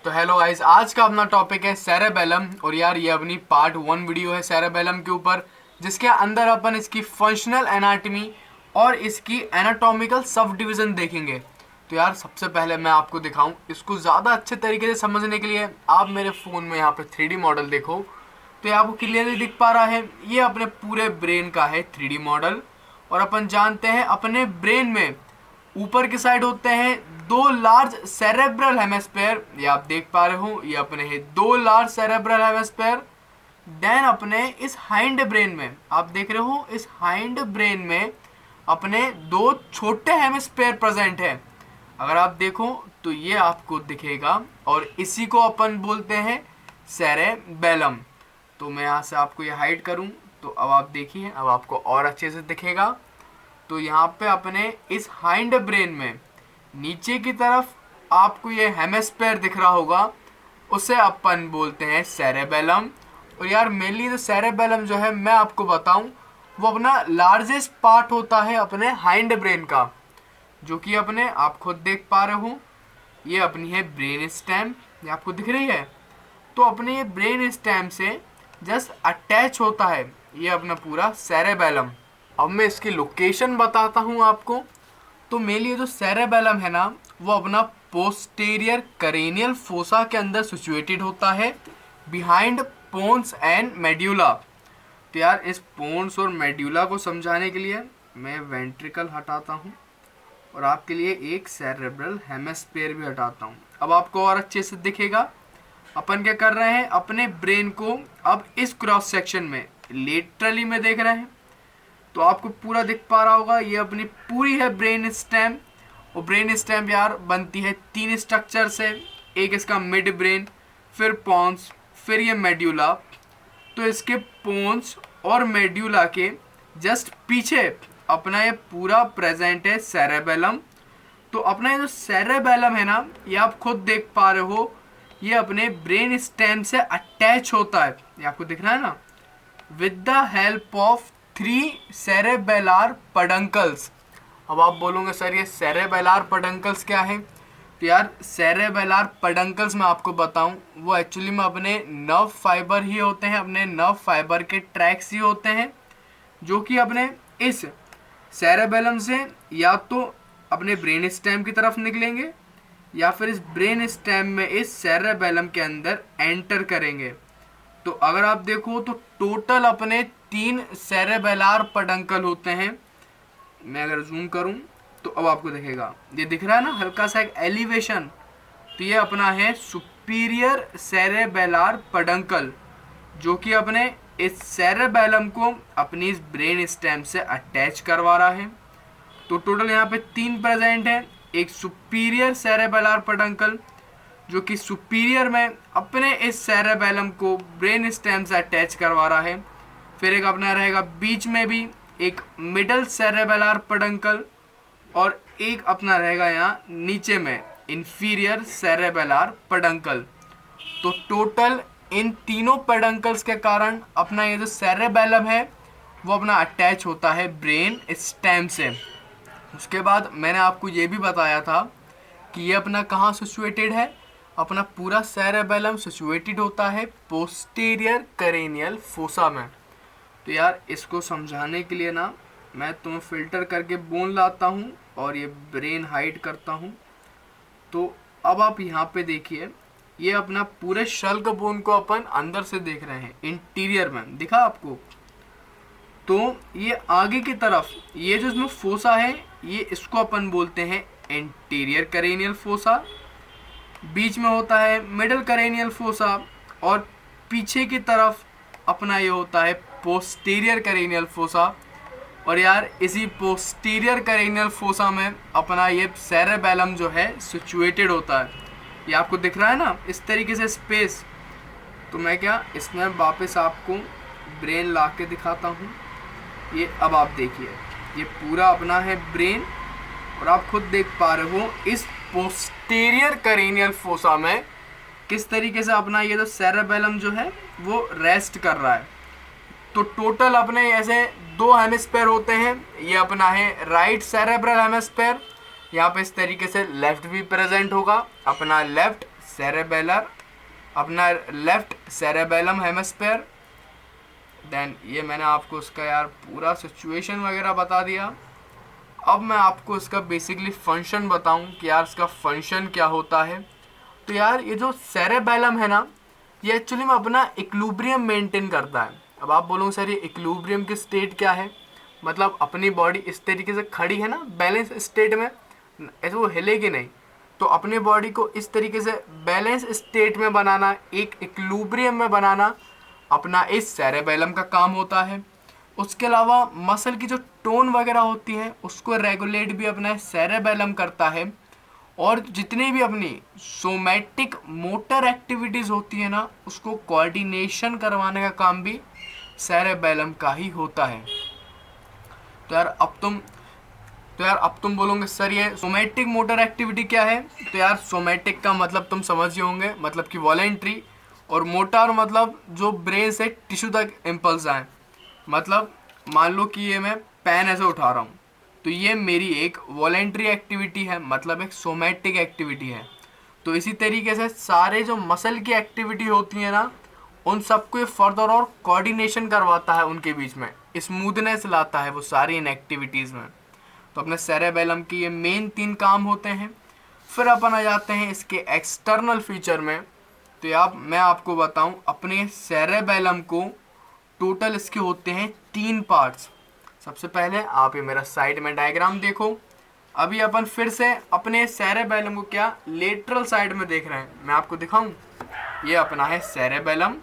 तो hello guys, आज का अपना टॉपिक है सेरेबेलम। और यार ये अपनी पार्ट 1 वीडियो है सेरेबेलम के ऊपर, जिसके अंदर अपन इसकी फंक्शनल एनाटॉमी और इसकी एनाटॉमिकल सब डिवीज़न देखेंगे। तो यार सबसे पहले मैं आपको दिखाऊं, इसको ज़्यादा अच्छे तरीके से समझने के लिए आप मेरे फ़ोन में यहाँ पे 3D मॉडल देखो। तो ये आपको क्लियरली दिख पा रहा है, ये अपने पूरे ब्रेन का है 3D मॉडल। और अपन जानते हैं अपने ब्रेन में ऊपर की साइड होते हैं दो लार्ज सेरेब्रल हेमिस्फीयर, ये आप देख पा रहे हो, ये अपने हैं दो लार्ज सेरेब्रल हेमिस्फीयर। देन अपने इस हाइंड ब्रेन में आप देख रहे हो, इस हाइंड ब्रेन में अपने दो छोटे हेमिस्फीयर प्रेजेंट है। अगर आप देखो तो ये आपको दिखेगा और इसी को अपन बोलते हैं सेरेबेलम। तो मैं यहाँ से आपको ये हाइड करूँ तो अब आप देखिए, अब आपको और अच्छे से दिखेगा। तो यहाँ पे अपने इस हाइंड ब्रेन में नीचे की तरफ आपको ये हेमिस्फीयर दिख रहा होगा, उसे अपन बोलते हैं सेरेबेलम। और यार मेनली जो सेरेबेलम जो है मैं आपको बताऊं, वो अपना लार्जेस्ट पार्ट होता है अपने हाइंड ब्रेन का, जो कि अपने आप खुद देख पा रहे हो, ये अपनी है ब्रेन स्टेम, ये आपको दिख रही है। तो अपने ये ब्रेन स्टेम से जस्ट अटैच होता है ये अपना पूरा सेरेबेलम। अब मैं इसकी लोकेशन बताता हूँ आपको। तो मेनली ये जो सेरेबेलम है ना, वो अपना पोस्टीरियर करेनियल फोसा के अंदर सिचुएटेड होता है, बिहाइंड पोन्स एंड मेड्यूला। तो यार इस पोन्स और मेड्यूला को समझाने के लिए मैं वेंट्रिकल हटाता हूँ और आपके लिए एक सेरेब्रल हेमिस्फीयर भी हटाता हूँ। अब आपको और अच्छे से दिखेगा। अपन क्या कर रहे हैं, अपने ब्रेन को अब इस क्रॉस सेक्शन में लेटरली में देख रहे हैं, तो आपको पूरा दिख पा रहा होगा, ये अपनी पूरी है ब्रेन स्टेम। और ब्रेन स्टेम यार बनती है 3 स्ट्रक्चर से, एक इसका मिड ब्रेन, फिर पोन्स, फिर ये मेड्यूला। तो इसके पोन्स और मेड्यूला के जस्ट पीछे अपना ये पूरा प्रेजेंट है सेरेबेलम। तो अपना ये जो सेरेबेलम है ना, ये आप खुद देख पा रहे हो, ये अपने ब्रेन स्टेम से अटैच होता है, ये आपको दिख रहा है ना, with the help of 3 cerebellar peduncles. अब आप बोलोगे सर ये सेरेबेलार पेडंकल्स क्या है? तो यार सेरेबेलार पेडंकल्स मैं आपको बताऊं, वो एक्चुअली में अपने नर्व फाइबर ही होते हैं, अपने नर्व फाइबर के ट्रैक्स ही होते हैं, जो कि अपने इस सेरेबेलम से या तो अपने ब्रेन स्टेम की तरफ निकलेंगे या फिर इस ब्रेन स्टेम में इस सेरेबेलम के अंदर एंटर करेंगे। तो अगर आप देखो तो टोटल अपने 3 सेरेबेलार पेडंकल होते हैं। मैं अगर जूम करूं तो अब आपको दिखेगा, ये दिख रहा है ना हल्का सा एक एलिवेशन, तो ये अपना है सुपीरियर सेरेबेलार पेडंकल, जो कि अपने इस सेरेबेलम को अपनी इस ब्रेन स्टेम से अटैच करवा रहा है। तो टोटल यहाँ पे 3 प्रेजेंट है, एक सुपीरियर सेरेबेलार पेडंकल जो कि सुपीरियर में अपने इस सेरेबेलम को ब्रेन स्टेम से अटैच करवा रहा है, फिर एक अपना रहेगा बीच में भी एक मिडल सेरेबेलार पेडंकल, और एक अपना रहेगा यहाँ नीचे में इंफीरियर सेरेबेलार पेडंकल। तो टोटल इन तीनों पेडंकल्स के कारण अपना ये जो सेरेबेलम है वो अपना अटैच होता है ब्रेन स्टेम से। उसके बाद मैंने आपको ये भी बताया था कि ये अपना कहाँ सिचुएटेड है, अपना पूरा सेरेबेलम सिचुएटेड होता है पोस्टीरियर करेनियल फोसा में। तो यार इसको समझाने के लिए ना मैं तुम्हें फ़िल्टर करके बोन लाता हूँ और ये ब्रेन हाइड करता हूँ। तो अब आप यहाँ पे देखिए, ये अपना पूरे शल्क बोन को अपन अंदर से देख रहे हैं, इंटीरियर में दिखा आपको। तो ये आगे की तरफ ये जो इसमें फोसा है, ये इसको अपन बोलते हैं एंटीरियर करेनियल फोसा, बीच में होता है मिडल करेनियल फोसा, और पीछे की तरफ अपना ये होता है पोस्टीरियर करेनियल फोसा। और यार इसी पोस्टीरियर करेनियल फोसा में अपना ये सेरेबेलम जो है सिचुएटेड होता है, ये आपको दिख रहा है ना इस तरीके से स्पेस। तो मैं क्या इसमें वापस आपको ब्रेन ला के दिखाता हूँ। ये अब आप देखिए, ये पूरा अपना है ब्रेन, और आप खुद देख पा रहे हो इस पोस्टीरियर करेनियल फोसा में किस तरीके से अपना ये जो सेरेबेलम जो है वो रेस्ट कर रहा है। तो टोटल अपने ऐसे 2 हेमिस्फीयर होते हैं, ये अपना है राइट सेरेब्रल हेमिस्फीयर, यहाँ पे इस तरीके से लेफ्ट भी प्रेजेंट होगा, अपना लेफ्ट सेरेबेलर, अपना लेफ्ट सेरेबेलम हेमिस्फीयर। देन ये मैंने आपको उसका यार पूरा सिचुएशन वगैरह बता दिया। अब मैं आपको इसका बेसिकली फंक्शन बताऊं कि यार इसका फंक्शन क्या होता है। तो यार ये जो सेरेबेलम है ना, ये एक्चुअली में अपना इक्विलिब्रियम मेंटेन करता है। अब आप बोलोगे सर ये इक्विलिब्रियम की स्टेट क्या है, मतलब अपनी बॉडी इस तरीके से खड़ी है ना बैलेंस स्टेट में, ऐसे वो हिलेगी नहीं। तो अपनी बॉडी को इस तरीके से बैलेंस स्टेट में बनाना, एक इक्विलिब्रियम में बनाना अपना इस सेरेबेलम का काम होता है। उसके अलावा मसल की जो टोन वगैरह होती है उसको रेगुलेट भी अपना सेरेबेलम करता है। और जितनी भी अपनी सोमैटिक मोटर एक्टिविटीज़ होती है ना, उसको कोऑर्डिनेशन करवाने का काम भी सेरेबेलम का ही होता है। तो यार अब तुम बोलोगे सर ये सोमैटिक मोटर एक्टिविटी क्या है। तो यार सोमैटिक का मतलब तुम समझ ही होंगे, मतलब कि वॉलेंट्री, और मोटर मतलब जो ब्रेन से टिश्यू तक इम्पल्स आए। मतलब मान लो कि ये मैं पेन ऐसे उठा रहा हूँ, तो ये मेरी एक वॉलेंट्री एक्टिविटी है, मतलब एक सोमैटिक एक्टिविटी है। तो इसी तरीके से सारे जो मसल की एक्टिविटी होती है ना, उन सबको ये फर्दर और कोऑर्डिनेशन करवाता है, उनके बीच में स्मूथनेस लाता है वो सारी इन एक्टिविटीज़ में। तो अपने सेरेबेलम की ये मेन 3 काम होते हैं। फिर अपन आ जाते हैं इसके एक्सटर्नल फीचर में। तो यार मैं आपको बताऊं, अपने सेरेबेलम को टोटल इसके होते हैं 3 पार्ट्स। सबसे पहले आप ये मेरा साइड में डायग्राम देखो। अभी अपन फिर से अपने सेरेबेलम को क्या लेटरल साइड में देख रहे हैं, मैं आपको दिखाऊं। ये अपना है सेरेबेलम।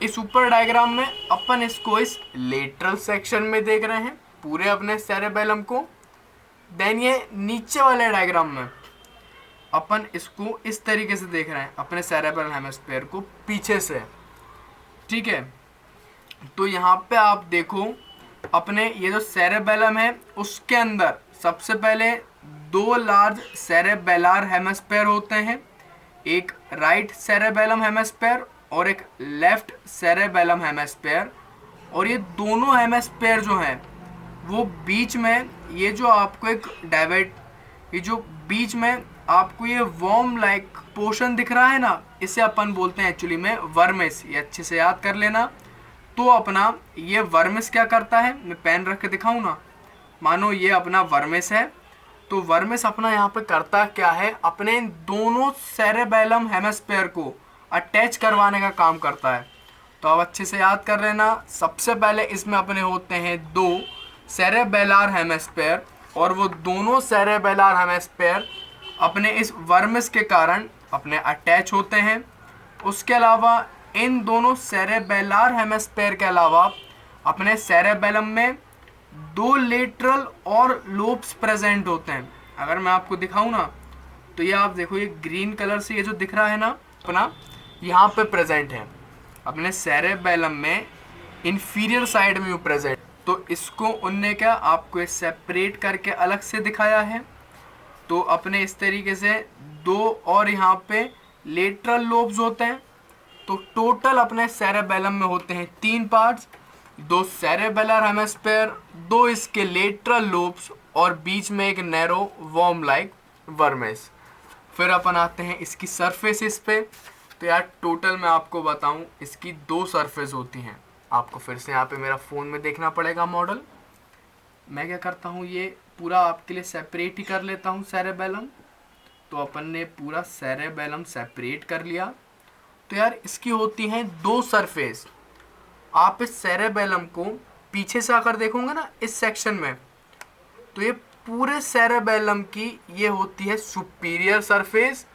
इस ऊपर डायग्राम में अपन इसको इस लेटरल सेक्शन में देख रहे हैं पूरे अपने सेरेबेलम को। देन ये नीचे वाले डायग्राम में अपन इसको इस तरीके से देख रहे हैं, अपने सेरेब्रल हेमिस्फीयर को पीछे से। ठीक है, तो यहाँ पे आप देखो अपने ये जो सेरेबेलम है उसके अंदर सबसे पहले 2 लार्ज सेरेबेलार हेमिस्फीयर होते हैं, एक राइट सेरेबेलम हेमिस्फीयर और एक लेफ्ट सेरेबेलम हेमिस्फीयर। और ये दोनों हेमिस्फीयर जो हैं वो बीच में ये जो आपको एक डाइवर्ट, ये जो बीच में आपको ये वॉर्म लाइक पोर्शन दिख रहा है ना, इसे अपन बोलते हैं एक्चुअली में वर्मिस। ये अच्छे से याद कर लेना। तो अपना ये वर्मिस क्या करता है, मैं पेन रख के दिखाऊँ ना, मानो ये अपना वर्मिस है। तो वर्मिस अपना यहाँ पे करता क्या है, अपने दोनों सेरेबेलम हेमिस्फीयर को अटैच करवाने का काम करता है। तो अब अच्छे से याद कर लेना। सबसे पहले इसमें अपने होते हैं 2 सेरेबेलार हेमिस्फीयर, और वो दोनों सेरेबेलार हेमिस्फीयर अपने इस वर्मिस के कारण अपने अटैच होते हैं। उसके अलावा इन दोनों सेरेबेलार हेमिस्फीयर के अलावा अपने सेरेबेलम में 2 लेटरल और लोब्स प्रेजेंट होते हैं। अगर मैं आपको दिखाऊं ना, तो ये आप देखो, ये ग्रीन कलर से ये जो दिख रहा है ना अपना, यहाँ पे प्रेजेंट है अपने सेरेबेलम में, इंफीरियर साइड में प्रेजेंट। तो इसको उनने क्या आपको सेपरेट करके अलग से दिखाया है। तो अपने इस तरीके से 2 और यहाँ पे लेटरल लोब्स होते हैं। तो टोटल अपने सेरेबेलम में होते हैं 3 पार्ट्स, 2 सेरेबेलर हेमिस्फीयर, 2 इसके लेटरल लोब्स और बीच में एक नैरो वॉर्म लाइक वर्मिस। फिर अपन आते हैं इसकी सरफेसिस पे। तो यार टोटल मैं आपको बताऊं इसकी 2 सरफेस होती हैं। आपको फिर से यहाँ पे मेरा फ़ोन में देखना पड़ेगा मॉडल। मैं क्या करता हूँ, ये पूरा आपके लिए सेपरेट ही कर लेता हूँ सेरेबेलम। तो अपन ने पूरा सेरेबेलम सेपरेट कर लिया। तो यार इसकी होती हैं 2 सरफेस। आप इस सेरेबेलम को पीछे से आकर देखोगे ना इस सेक्शन में, तो ये पूरे सेरेबेलम की ये होती है सुपीरियर सरफेस,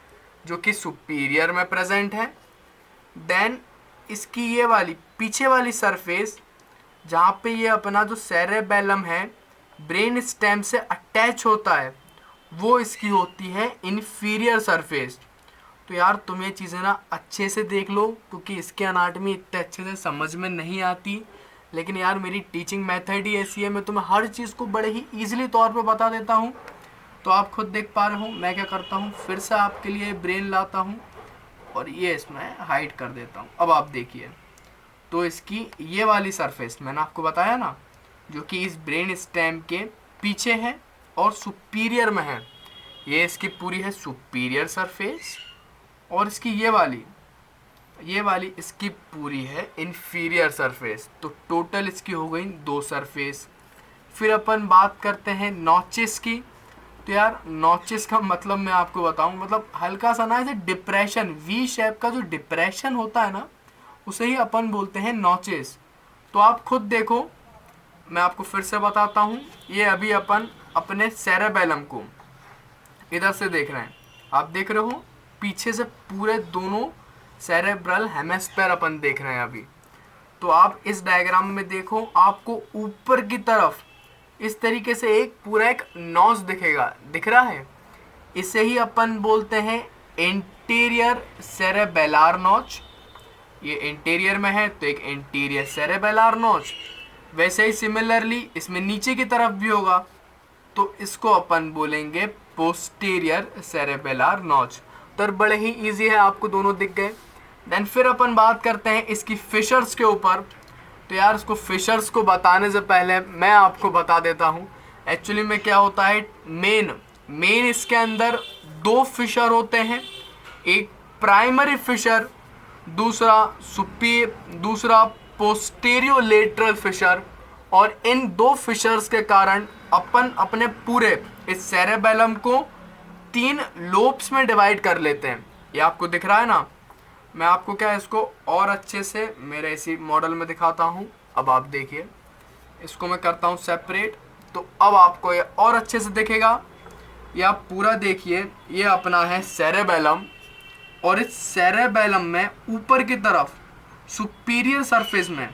जो कि सुपीरियर में प्रेजेंट है। देन इसकी ये वाली पीछे वाली सरफेस, जहाँ पे ये अपना जो सेरेबेलम है ब्रेन स्टेम से अटैच होता है, वो इसकी होती है इन्फीरियर सरफेस। तो यार तुम ये चीज़ें ना अच्छे से देख लो, क्योंकि इसके अनाटमी इतने अच्छे से समझ में नहीं आती। लेकिन यार मेरी टीचिंग मेथड ही ऐसी है, मैं तुम्हें हर चीज़ को बड़े ही ईजिली तौर पे बता देता हूँ। तो आप खुद देख पा रहे हो मैं क्या करता हूँ, फिर से आपके लिए ब्रेन लाता हूँ और ये इसमें हाइड कर देता हूँ। अब आप देखिए, तो इसकी ये वाली सरफेस मैंने आपको बताया ना, जो कि इस ब्रेन स्टेम के पीछे है और सुपीरियर में है, ये इसकी पूरी है सुपीरियर सरफेस। और इसकी ये वाली इसकी पूरी है इंफीरियर सरफेस। तो टोटल इसकी हो गई 2 सरफेस। फिर अपन बात करते हैं नॉचेस की। तो यार नॉचेस का मतलब मैं आपको बताऊं, मतलब हल्का सा ना ऐसे डिप्रेशन, वी शेप का जो डिप्रेशन होता है ना, उसे ही अपन बोलते हैं नॉचेस। तो आप खुद देखो, मैं आपको फिर से बताता हूँ। ये अभी अपन अपने सेरेबेलम को इधर से देख रहे हैं, आप देख रहे हो, पीछे से पूरे दोनों सेरेब्रल हेमिस्फीयर अपन देख रहे हैं अभी। तो आप इस डायग्राम में देखो, आपको ऊपर की तरफ इस तरीके से एक पूरा एक नॉच दिखेगा, दिख रहा है। इसे ही अपन बोलते हैं इंटीरियर सेरेबेलार नॉच। ये इंटीरियर में है तो एक इंटीरियर सेरेबेलार नॉच। वैसे ही सिमिलरली इसमें नीचे की तरफ भी होगा, तो इसको अपन बोलेंगे पोस्टीरियर सेरेबेलार नॉच। तो बड़े ही इजी है, आपको दोनों दिख गए। देन फिर अपन बात करते हैं इसकी फिशर्स के ऊपर। तो यार इसको फिशर्स को बताने से पहले मैं आपको बता देता हूँ एक्चुअली में क्या होता है। मेन इसके अंदर 2 फिशर होते हैं, एक प्राइमरी फिशर, दूसरा पोस्टीरियो लेटरल फिशर। और इन 2 फिशर्स के कारण अपन अपने पूरे इस सेरेबेलम को 3 लोब्स में डिवाइड कर लेते हैं। ये आपको दिख रहा है ना। मैं आपको क्या है इसको और अच्छे से मेरे इसी मॉडल में दिखाता हूँ। अब आप देखिए, इसको मैं करता हूँ सेपरेट, तो अब आपको ये और अच्छे से दिखेगा। ये आप पूरा देखिए, ये अपना है सेरेबेलम, और इस सेरेबेलम में ऊपर की तरफ सुपीरियर सरफेस में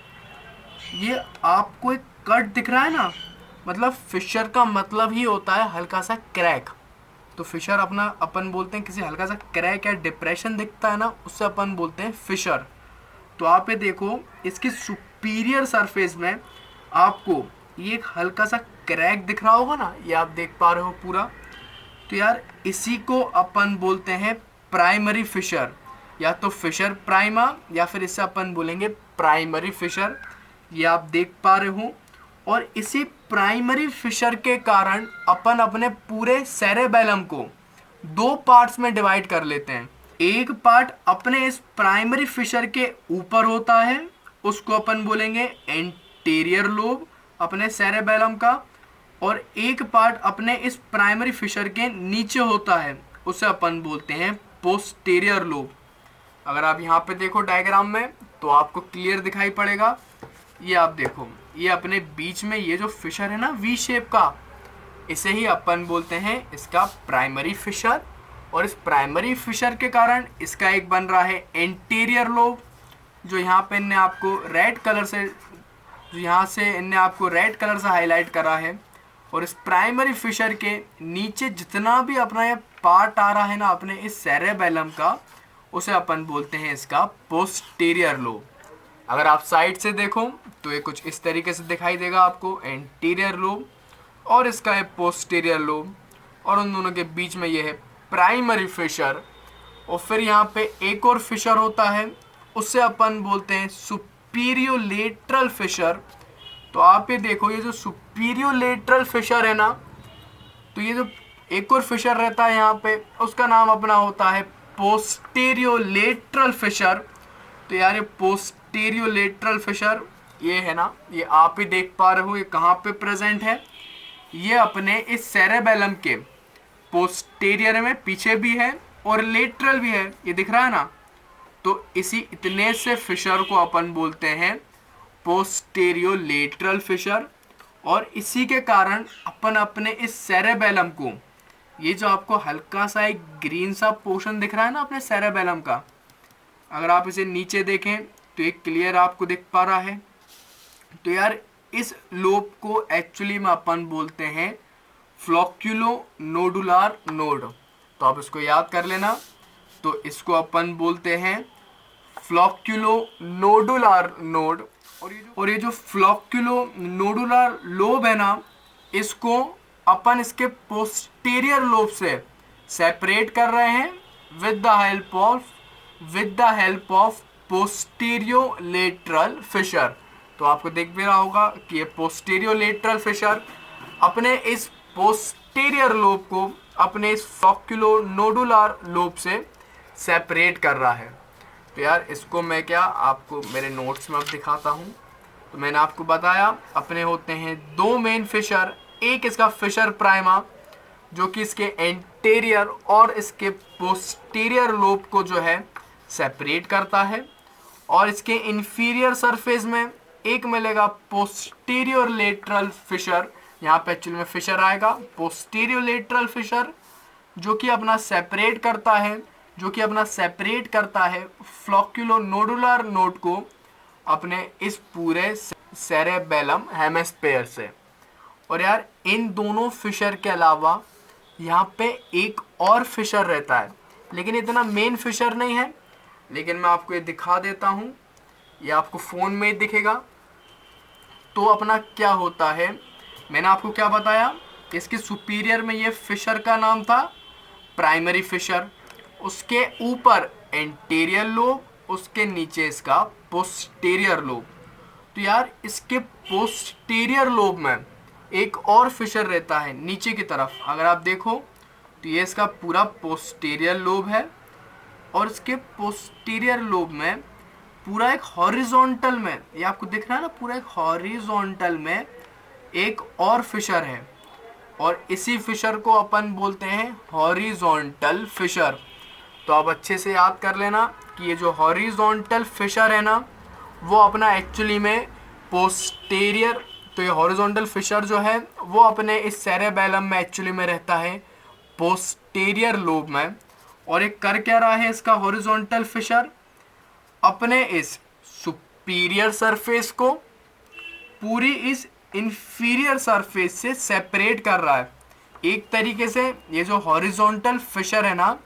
ये आपको एक कट दिख रहा है ना। मतलब फिशर का मतलब ही होता है हल्का सा क्रैक। तो फिशर अपना अपन बोलते हैं किसी हल्का सा क्रैक या डिप्रेशन दिखता है ना, उससे अपन बोलते हैं फिशर। तो आप ये देखो, इसकी सुपीरियर सरफेस में आपको ये एक हल्का सा क्रैक दिख रहा होगा ना, ये आप देख पा रहे हो पूरा। तो यार इसी को अपन बोलते हैं प्राइमरी फिशर, या तो फिशर प्राइमा, या फिर इससे अपन बोलेंगे प्राइमरी फिशर। ये आप देख पा रहे हो। और इसी प्राइमरी फिशर के कारण अपन अपने पूरे सेरेबेलम को 2 पार्ट्स में डिवाइड कर लेते हैं। एक पार्ट अपने इस प्राइमरी फिशर के ऊपर होता है, उसको अपन बोलेंगे एंटीरियर लोब अपने सेरेबेलम का, और एक पार्ट अपने इस प्राइमरी फिशर के नीचे होता है, उसे अपन बोलते हैं पोस्टीरियर लोब। अगर आप यहाँ पे देखो डायग्राम में तो आपको क्लियर दिखाई पड़ेगा। ये आप देखो, ये अपने बीच में ये जो फिशर है ना वी शेप का, इसे ही अपन बोलते हैं इसका प्राइमरी फिशर। और इस प्राइमरी फिशर के कारण इसका एक बन रहा है एंटीरियर लोब, जो यहाँ पे इनने आपको रेड कलर से हाईलाइट करा है। और इस प्राइमरी फिशर के नीचे जितना भी अपना ये पार्ट आ रहा है ना अपने इस सेरेबेलम का, उसे अपन बोलते हैं इसका पोस्टीरियर लोब। अगर आप साइड से देखो तो ये कुछ इस तरीके से दिखाई देगा आपको, एंटीरियर लोब और इसका है पोस्टीरियर लोब, और उन दोनों के बीच में ये है प्राइमरी फिशर। और फिर यहाँ पे एक और फिशर होता है, उससे अपन बोलते हैं सुपीरियो लेटरल फिशर। तो आप ये देखो, ये जो सुपीरियो लेटरल फिशर है ना, तो ये जो एक और फिशर रहता है यहाँ पे, उसका नाम अपना होता है पोस्टीरियो लेटरल फिशर। तो यार ये पोस्टीरियो लेटरल फिशर ये है ना, ये आप ही देख पा रहे हो ये कहाँ पे प्रेजेंट है। ये अपने इस सेरेबेलम के पोस्टीरियर में पीछे भी है और लेटरल भी है, ये दिख रहा है ना। तो इसी इतने से फिशर को अपन बोलते हैं पोस्टीरियो लेटरल फिशर। और इसी के कारण अपन अपने इस सेरेबेलम को, ये जो आपको हल्का सा एक ग्रीन सा पोर्शन दिख रहा है ना अपने सेरेबेलम का, अगर आप इसे नीचे देखें तो एक क्लियर आपको दिख पा रहा है। तो यार इस लोब को एक्चुअली में अपन बोलते हैं फ्लोक्यूलो नोडुलार नोड। तो आप इसको याद कर लेना। तो इसको अपन बोलते हैं फ्लोक्यूलो नोडुलार नोड। और ये जो फ्लोक्यूलो नोडुलार लोब है ना, इसको अपन इसके पोस्टीरियर लोब से सेपरेट कर रहे हैं with the help of posterior lateral fissure. तो आपको दिख भी रहा होगा कि ये पोस्टीरियो लेटरल फिशर अपने इस पोस्टीरियर लोब को अपने इस फ्लोक्यूलो नोडुलार लोब से सेपरेट कर रहा है। तो यार इसको मैं क्या आपको मेरे नोट्स में अब दिखाता हूँ। तो मैंने आपको बताया अपने होते हैं दो मेन फिशर, एक इसका फिशर प्राइमा जो कि इसके एंटेरियर और इसके पोस्टीरियर लोब को जो है सेपरेट करता है, और इसके इंफीरियर सरफेस में एक मिलेगा पोस्टीरियर लेटरल फिशर। यहाँ पे एक्चुअली में फिशर आएगा पोस्टीरियर लेटरल फिशर जो कि अपना सेपरेट करता है फ्लोक्यूलोनोडुलर नोड को अपने इस पूरे सेरेबेलम हेमिस्फीयर से। और यार इन दोनों फिशर के अलावा यहाँ पे एक और फिशर रहता है, लेकिन इतना मेन फिशर नहीं है, लेकिन मैं आपको ये दिखा देता हूँ, ये आपको फ़ोन में दिखेगा। तो अपना क्या होता है, मैंने आपको क्या बताया, इसके सुपीरियर में ये फिशर का नाम था प्राइमरी फिशर, उसके ऊपर एंटीरियर लोब, उसके नीचे इसका पोस्टीरियर लोब। तो यार इसके पोस्टीरियर लोब में एक और फिशर रहता है नीचे की तरफ। अगर आप देखो तो ये इसका पूरा पोस्टीरियर लोब है, और इसके पोस्टीरियर लोब में पूरा एक हॉरिजॉन्टल में, ये आपको दिख रहा है ना, पूरा एक हॉरिजॉन्टल में एक और फिशर है, और इसी फिशर को अपन बोलते हैं हॉरिजॉन्टल फिशर। तो आप अच्छे से याद कर लेना कि ये जो हॉरिजॉन्टल फिशर है ना, वो अपना एक्चुअली में पोस्टीरियर, तो ये हॉरिजॉन्टल फिशर जो है वो अपने इस सेरेबेलम में एक्चुअली में रहता है पोस्टीरियर लोब में। और एक कर क्या रहा है इसका हॉरिजॉन्टल फिशर, अपने इस सुपीरियर सरफेस को पूरी इस इंफीरियर सरफेस से सेपरेट कर रहा है। एक तरीके से ये जो हॉरिजॉन्टल फिशर है ना,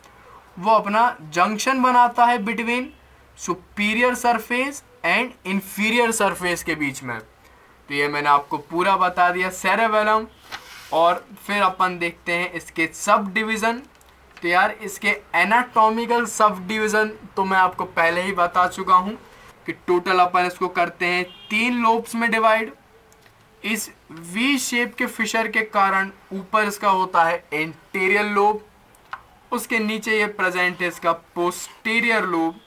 वो अपना जंक्शन बनाता है between superior surface and inferior surface के बीच में। तो ये मैंने आपको पूरा बता दिया सेरेबेलम। और फिर अपन देखते हैं इसके सब डिवीज़न। तो यार इसके एनाटॉमिकल सब डिवीज़न तो मैं आपको पहले ही बता चुका हूँ कि टोटल अपन इसको करते हैं 3 लोब्स में डिवाइड। इस वी शेप के फिशर के कारण ऊपर इसका होता है एंटीरियर लोब, उसके नीचे ये प्रेजेंट है इसका पोस्टीरियर लोब,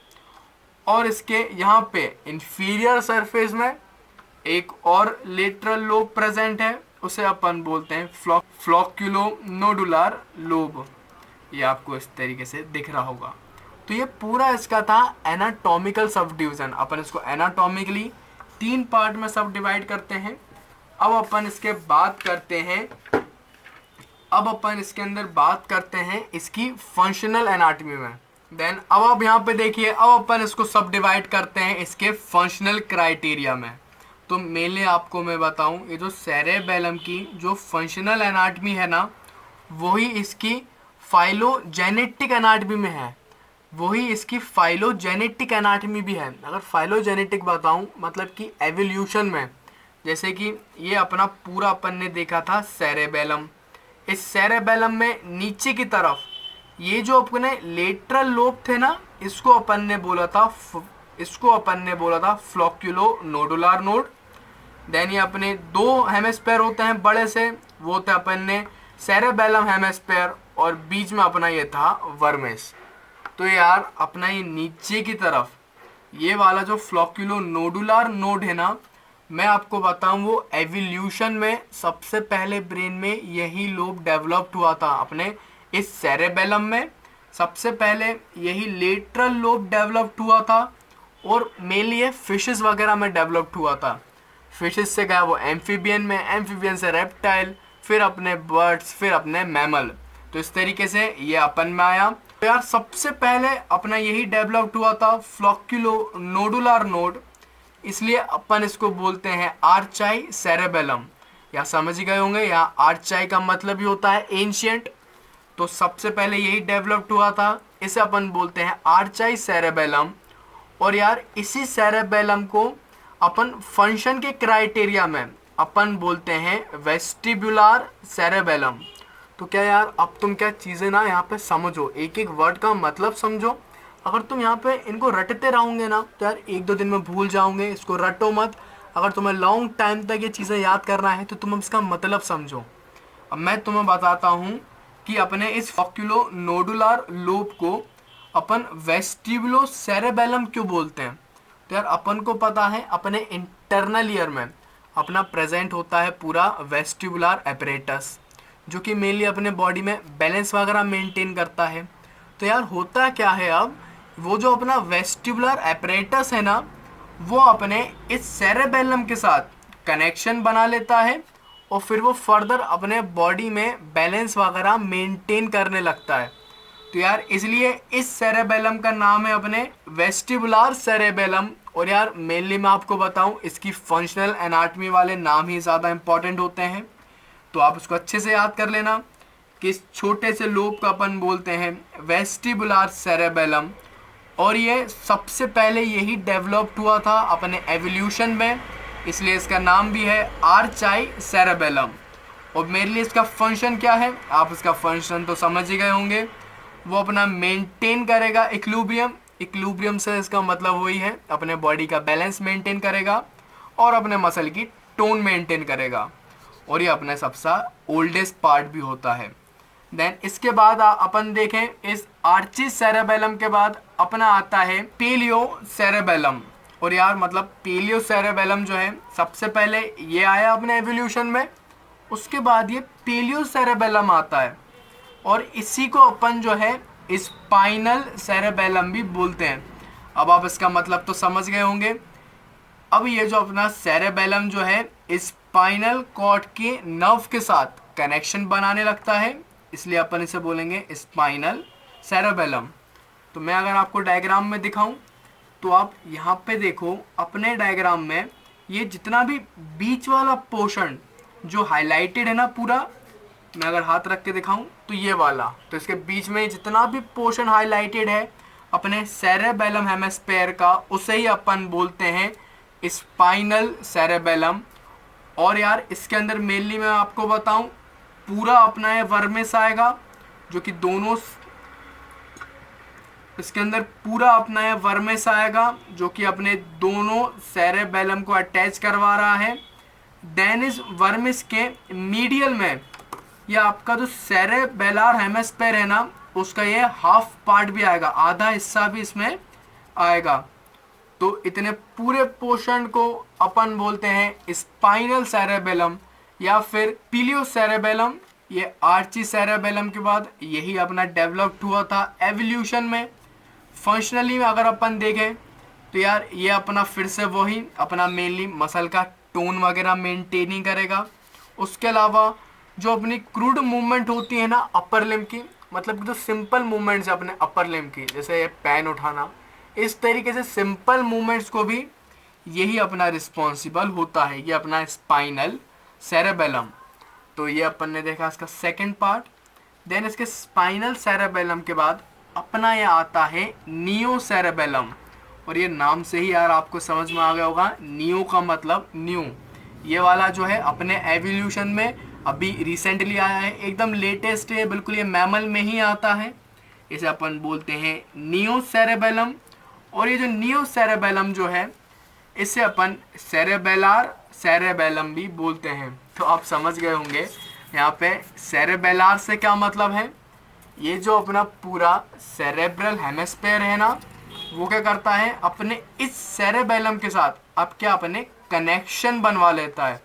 और इसके यहाँ पे इंफीरियर सरफेस में एक और लेटरल लोब प्रेजेंट है, उसे अपन बोलते हैं फ्लोक्यूलोनोडुलर लोब। ये आपको इस तरीके से दिख रहा होगा। तो ये पूरा इसका था एनाटॉमिकल सब डिवीज़न। अपन इसको एनाटॉमिकली 3 पार्ट में सब डिवाइड करते हैं। अब अपन इसके बात करते हैं, अब अपन इसके अंदर बात करते हैं इसकी फंक्शनल एनाटॉमी में। देन अब आप यहाँ पे देखिए, अब अपन इसको सब डिवाइड करते हैं इसके फंक्शनल क्राइटेरिया में। तो मेनली आपको मैं बताऊं, ये जो सेरेबेलम की जो फंक्शनल एनाटॉमी है ना, वही इसकी फाइलोजेनेटिक एनाटॉमी में है, वही इसकी फाइलोजेनेटिक एनाटॉमी भी है। अगर फाइलोजेनेटिक बताऊं मतलब कि एवोल्यूशन में, जैसे कि ये अपना पूरा अपन ने देखा था सेरेबेलम। इस सेरेबेलम में नीचे की तरफ ये जो अपने लेटरल लोब थे ना, इसको अपन ने बोला था फ्लोक्यूलोनोडुलर नोड। देन ये अपने 2 हेमिस्फीयर होते हैं बड़े से, वो होते हैं अपन ने सेरेबेलम हेमिस्फीयर, और बीच में अपना ये था वर्मेस। तो यार अपना ये नीचे की तरफ ये वाला जो फ्लोक्यूलोनोडुलर नोड है ना, मैं आपको बताऊं वो एवोल्यूशन में सबसे पहले ब्रेन में यही लोब डेवलप्ड हुआ था। अपने इस सेरेबेलम में सबसे पहले यही लेटरल लोब डेवलप्ड हुआ था, और मेनली ये फिशेस वगैरह में डेवलप्ड हुआ था। फिशेस से गया वो एम्फीबियन में, एम्फीबियन से रेप्टाइल, फिर अपने बर्ड्स, फिर अपने मैमल। तो इस तरीके से ये अपन में आया। तो यार सबसे पहले अपना यही डेवलप्ड हुआ था फ्लोक्यूलोनोडुलर नोड, इसलिए अपन इसको बोलते हैं आर्चाई सेरेबेलम। या समझ गए होंगे, यहाँ आर्चाई का मतलब ही होता है एंशिएंट। तो सबसे पहले यही डेवलप्ड हुआ था, इसे अपन बोलते हैं आर्चाई सेरेबेलम। और यार इसी सेरेबेलम को अपन फंक्शन के क्राइटेरिया में अपन बोलते हैं वेस्टिबुलर सेरेबेलम। तो क्या यार अब तुम क्या चीज़ें ना यहाँ पे समझो, एक एक वर्ड का मतलब समझो। अगर तुम यहाँ पे इनको रटते रहोगे ना तो यार 1-2 दिन में भूल जाओगे, इसको रटो मत। अगर तुम्हें लॉन्ग टाइम तक ये चीज़ें याद करना है तो तुम इसका मतलब समझो। अब मैं तुम्हें बताता हूँ कि अपने इस फ्लोक्यूलोनोडुलर लोब को अपन वेस्टिबुलो सेरेबेलम क्यों बोलते हैं? तो यार अपन को पता है अपने इंटरनल ईयर में अपना प्रेजेंट होता है पूरा वेस्टिबुलर एपरेटस, जो कि मेनली अपने बॉडी में बैलेंस वगैरह मेंटेन करता है। तो यार होता क्या है, अब वो जो अपना वेस्टिबुलर एपरेटस है ना, वो अपने इस सेरेबेलम के साथ कनेक्शन बना लेता है और फिर वो फर्दर अपने बॉडी में बैलेंस वगैरह मेंटेन करने लगता है। तो यार इसलिए इस सेरेबेलम का नाम है अपने वेस्टिबुलर सेरेबेलम। और यार मेनली मैं आपको बताऊं, इसकी फंक्शनल एनाटमी वाले नाम ही ज़्यादा इंपॉर्टेंट होते हैं, तो आप उसको अच्छे से याद कर लेना कि इस छोटे से लोब को अपन बोलते हैं वेस्टिबुलर सेरेबेलम। और ये सबसे पहले यही डेवलप्ड हुआ था अपने एवोल्यूशन में, इसलिए इसका नाम भी है आर्चाई सेरेबेलम। और मेनली इसका फंक्शन क्या है, आप इसका फंक्शन तो समझ ही गए होंगे। वो अपना मेंटेन करेगा इक्विलिब्रियम, इक्विलिब्रियम से इसका मतलब वही है अपने बॉडी का बैलेंस मेंटेन करेगा और अपने मसल की टोन मेंटेन करेगा। और ये अपने सबसे ओल्डेस्ट पार्ट भी होता है। देन इसके बाद अपन देखें इस आर्ची सेरेबेलम के बाद अपना आता है पेलियो सेरेबेलम। और यार मतलब पेलियो सेरेबेलम जो है सबसे पहले ये आया अपने एवोल्यूशन में, उसके बाद ये पेलियो सेरेबेलम आता है और इसी को अपन जो है स्पाइनल सेरेबेलम भी बोलते हैं। अब आप इसका मतलब तो समझ गए होंगे। अब ये जो अपना सेरेबेलम जो है स्पाइनल कॉर्ड के नर्व के साथ कनेक्शन बनाने लगता है, इसलिए अपन इसे बोलेंगे स्पाइनल सेरेबेलम। तो मैं अगर आपको डायग्राम में दिखाऊं तो आप यहाँ पे देखो अपने डायग्राम में ये जितना भी बीच वाला पोर्शन जो हाईलाइटेड है ना पूरा, मैं अगर हाथ रख के दिखाऊं तो ये वाला, तो इसके बीच में जितना भी पोर्शन हाईलाइटेड है अपने सेरेबेलम हेमिस्फीयर का, उसे ही अपन बोलते हैं स्पाइनल सेरेबेलम। और यार इसके अंदर मेनली मैं आपको बताऊं पूरा अपना ये वर्मेस आएगा, जो कि दोनों इसके अंदर पूरा अपना ये वर्मेस आएगा जो कि अपने दोनों सेरेबेलम को अटैच करवा रहा है। देन इस वर्मेस के मीडियल में या आपका जो सेरेबेलर हेमिस्फीयर है ना, उसका ये हाफ पार्ट भी आएगा, आधा हिस्सा भी इसमें आएगा। तो इतने पूरे पोर्शन को अपन बोलते हैं स्पाइनल सेरेबेलम या फिर पीलियो सेरेबेलम। ये आर्ची सेरेबेलम के बाद यही अपना डेवलप्ड हुआ था एवोल्यूशन में। फंक्शनली में अगर अपन देखें तो यार ये अपना फिर से वही अपना मेनली मसल का टोन वगैरह मेंटेनिंग करेगा। उसके अलावा जो अपनी क्रूड मूवमेंट होती है ना अपर लिम्ब की, मतलब कि जो सिंपल मूवमेंट्स है अपने अपर लिम्ब की, जैसे पेन उठाना, इस तरीके से सिंपल मूवमेंट्स को भी यही अपना रिस्पॉन्सिबल होता है, ये अपना स्पाइनल सेरेबेलम। तो ये अपन ने देखा इसका सेकंड पार्ट। देन इसके स्पाइनल सेरेबेलम के बाद अपना ये आता है नियो सेरेबेलम। और ये नाम से ही यार आपको समझ में आ गया होगा, नियो का मतलब न्यू। ये वाला जो है अपने एवोल्यूशन में अभी रिसेंटली आया है, एकदम लेटेस्ट है, बिल्कुल ये मैमल में ही आता है, इसे अपन बोलते हैं नियो सेरेबेलम। और ये जो नियो सेरेबेलम जो है इसे अपन सेरेबेलर सेरेबेलम भी बोलते हैं। तो आप समझ गए होंगे यहाँ पे सेरेबेलर से क्या मतलब है। ये जो अपना पूरा सेरेब्रल हेमिस्फीयर है ना, वो क्या करता है अपने इस सेरेबेलम के साथ अब क्या अपने कनेक्शन बनवा लेता है,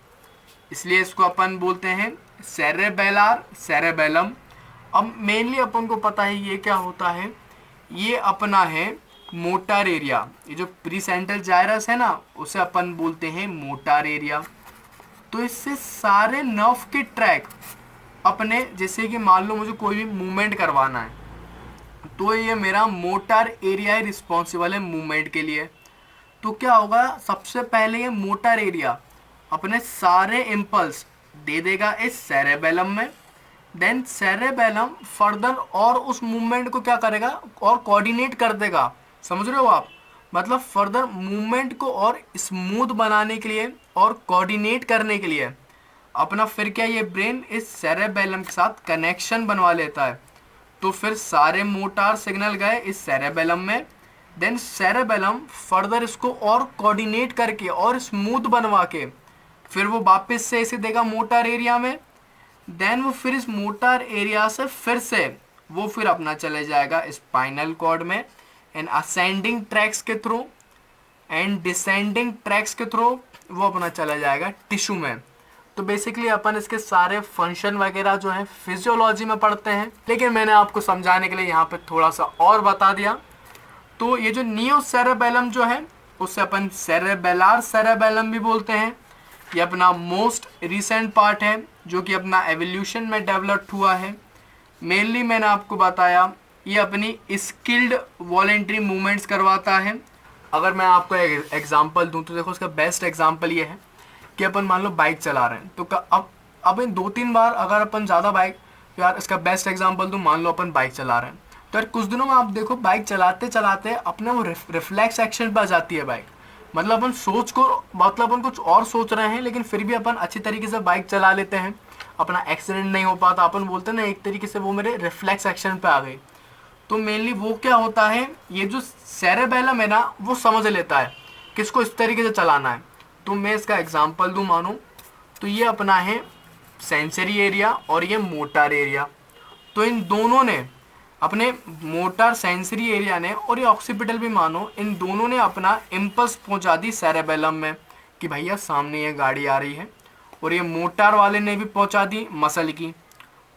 इसलिए इसको अपन बोलते हैं सेरेबेलर सेरेबेलम। अब मेनली अपन को पता है ये क्या होता है, ये अपना है मोटर एरिया। ये जो प्रीसेंट्रल जाइरस है ना, उसे अपन बोलते हैं मोटर एरिया। तो इससे सारे नर्व के ट्रैक अपने, जैसे कि मान लो मुझे कोई भी मूवमेंट करवाना है तो ये मेरा मोटर एरिया ही रिस्पॉन्सिबल है मूवमेंट के लिए। तो क्या होगा, सबसे पहले ये मोटर एरिया अपने सारे इम्पल्स दे देगा इस सेरेबेलम में। देन सेरेबेलम फर्दर और उस मूवमेंट को क्या करेगा और कोऑर्डिनेट कर देगा, समझ रहे हो आप, मतलब फर्दर मूवमेंट को और स्मूथ बनाने के लिए और कोऑर्डिनेट करने के लिए अपना फिर क्या ये ब्रेन इस सेरेबेलम के साथ कनेक्शन बनवा लेता है। तो फिर सारे मोटर सिग्नल गए इस सेरेबेलम में, देन सेरेबेलम फर्दर इसको और कोऑर्डिनेट करके और स्मूथ बनवा के फिर वो वापस से इसे देगा मोटर एरिया में। देन वो फिर इस मोटर एरिया से फिर से वो फिर अपना चले जाएगा स्पाइनल कॉर्ड में, एंड असेंडिंग ट्रैक्स के थ्रू एंड डिसेंडिंग ट्रैक्स के थ्रू वो अपना चला जाएगा टिश्यू में। तो बेसिकली अपन इसके सारे फंक्शन वगैरह जो है फिजियोलॉजी में पढ़ते हैं, लेकिन मैंने आपको समझाने के लिए यहाँ पे थोड़ा सा और बता दिया। तो ये जो नियो सेरेबेलम जो है उसे अपन सेरेबेलार सेरेबेलम भी बोलते हैं। ये अपना मोस्ट रिसेंट पार्ट है जो कि अपना एवोल्यूशन में डेवलप हुआ है। मेनली मैंने आपको बताया ये अपनी स्किल्ड वॉलेंट्री मूवमेंट्स करवाता है। अगर मैं आपको एक एग्जांपल दूं तो देखो उसका बेस्ट एग्जांपल ये है कि अपन मान लो बाइक चला रहे हैं, तो अब इन 2-3 बार अगर अपन ज़्यादा बाइक, यार इसका बेस्ट एग्जांपल दूं, मान लो अपन बाइक चला रहे हैं तो यार कुछ दिनों में आप देखो बाइक चलाते चलाते अपने वो रिफ्लेक्स एक्शन पर आ जाती है बाइक। मतलब अपन कुछ और सोच रहे हैं लेकिन फिर भी अपन अच्छी तरीके से बाइक चला लेते हैं, अपना एक्सीडेंट नहीं हो पाता। अपन बोलते हैं ना एक तरीके से वो मेरे रिफ्लेक्स एक्शन पे आ गई। तो मेनली वो क्या होता है, ये जो सेरेबेलम है ना वो समझ लेता है किसको इस तरीके से चलाना है। तो मैं इसका एग्जांपल दूं मानो तो ये अपना है सेंसरी एरिया और ये मोटर एरिया। तो इन दोनों ने अपने मोटर सेंसरी एरिया ने और ये ऑक्सीपिटल भी मानो, इन दोनों ने अपना इम्पल्स पहुंचा दी सेरेबेलम में कि भैया सामने ये गाड़ी आ रही है, और ये मोटर वाले ने भी पहुंचा दी मसल की।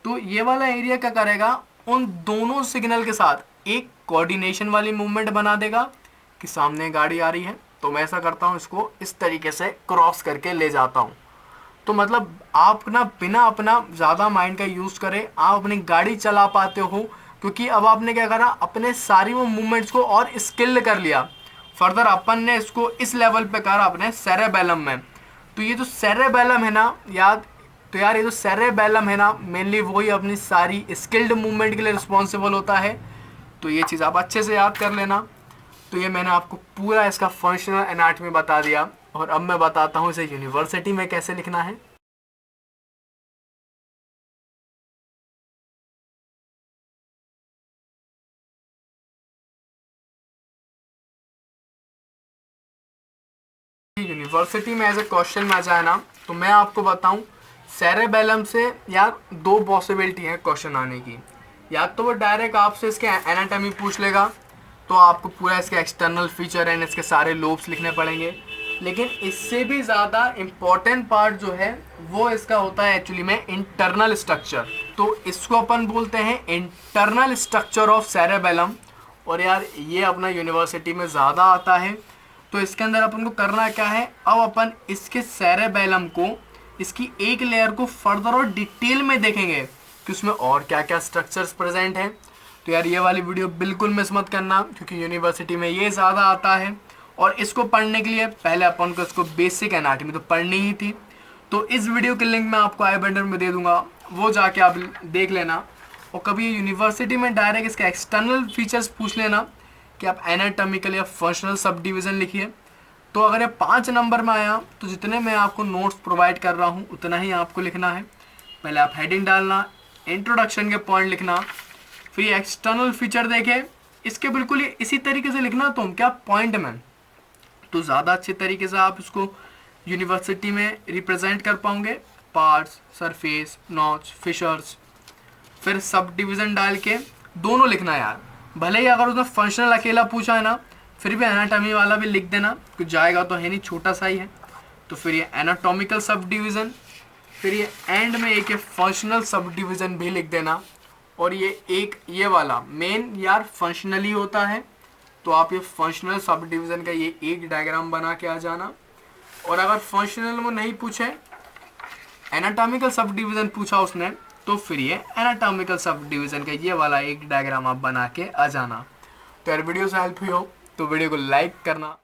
तो ये वाला एरिया क्या करेगा, उन दोनों सिग्नल के साथ एक कोऑर्डिनेशन वाली मूवमेंट बना देगा कि सामने गाड़ी आ रही है। तो मैं ऐसा करता हूँ, इसको इस तरीके से क्रॉस करके ले जाता हूँ। तो मतलब आप ना बिना अपना ज़्यादा माइंड का यूज़ करें आप अपनी गाड़ी चला पाते हो, क्योंकि अब आपने क्या करा, अपने सारी वो मूवमेंट्स को और स्किल्ड कर लिया। फर्दर अपन ने इसको इस लेवल पे करा अपने सेरेबेलम में। तो ये जो सेरेबेलम है ना ये जो सेरेबेलम है ना मेनली वही अपनी सारी स्किल्ड मूवमेंट के लिए रिस्पॉन्सिबल होता है। तो ये चीज़ आप अच्छे से याद कर लेना। तो ये मैंने आपको पूरा इसका फंक्शनल एनाटॉमी बता दिया, और अब मैं बताता हूँ इसे यूनिवर्सिटी में कैसे लिखना है। यूनिवर्सिटी में एज ए क्वेश्चन में आ जाए ना तो मैं आपको बताऊं सेरेबेलम से यार 2 पॉसिबिलिटी है क्वेश्चन आने की। या तो वो डायरेक्ट आपसे इसके एनाटॉमी पूछ लेगा, तो आपको पूरा इसके एक्सटर्नल फीचर एंड इसके सारे लोब्स लिखने पड़ेंगे। लेकिन इससे भी ज़्यादा इम्पॉर्टेंट पार्ट जो है वो इसका होता है एक्चुअली में इंटरनल स्ट्रक्चर। तो इसको अपन बोलते हैं इंटरनल स्ट्रक्चर ऑफ सेरेबेलम, और यार ये अपना यूनिवर्सिटी में ज़्यादा आता है। तो इसके अंदर अपन को करना क्या है, अब अपन इसके सेरेबेलम को, इसकी एक लेयर को फर्दर और डिटेल में देखेंगे कि उसमें और क्या क्या स्ट्रक्चर्स प्रेजेंट हैं। तो यार ये वाली वीडियो बिल्कुल मिस मत करना, क्योंकि यूनिवर्सिटी में ये ज़्यादा आता है। और इसको पढ़ने के लिए पहले अपन को इसको बेसिक एनाटॉमी तो पढ़नी ही थी। तो इस वीडियो के लिंक मैं आपको आई बटन में दे दूंगा, वो जाके आप देख लेना। और कभी यूनिवर्सिटी में डायरेक्ट इसके एक्सटर्नल फीचर्स पूछ लेना कि आप एनाटॉमिकल या फंक्शनल सब डिवीज़न लिखिए। तो अगर ये 5 नंबर में आया तो जितने मैं आपको नोट्स प्रोवाइड कर रहा हूँ उतना ही आपको लिखना है। पहले आप हेडिंग डालना, इंट्रोडक्शन के पॉइंट लिखना, फिर ये एक्सटर्नल फीचर देखे, इसके बिल्कुल इसी तरीके से लिखना तुम क्या पॉइंट में, तो ज़्यादा अच्छे तरीके से आप इसको यूनिवर्सिटी में रिप्रेजेंट कर पाओगे। पार्ट्स, सरफेस, नॉच, फिशर्स, फिर सब डिवीज़न डाल के दोनों लिखना यार। भले ही अगर उसने फंक्शनल अकेला पूछा है ना, फिर भी एनाटॉमी वाला भी लिख देना, कुछ जाएगा तो है नहीं, छोटा सा ही है। तो फिर ये एनाटॉमिकल सब डिवीज़न, फिर ये एंड में एक फंक्शनल सब डिवीज़न भी लिख देना। और ये वाला मेन यार फंक्शनली होता है, तो आप ये फंक्शनल सब डिवीज़न का ये एक डायग्राम बना के आ जाना। और अगर फंक्शनल में नहीं पूछे, एनाटॉमिकल सब डिवीज़न पूछा उसने, तो फिर ये एनाटॉमिकल सब डिवीज़न का ये वाला एक डायग्राम आप बना के आ जाना। तो यार वीडियो से हेल्प हुई हो तो वीडियो को लाइक करना।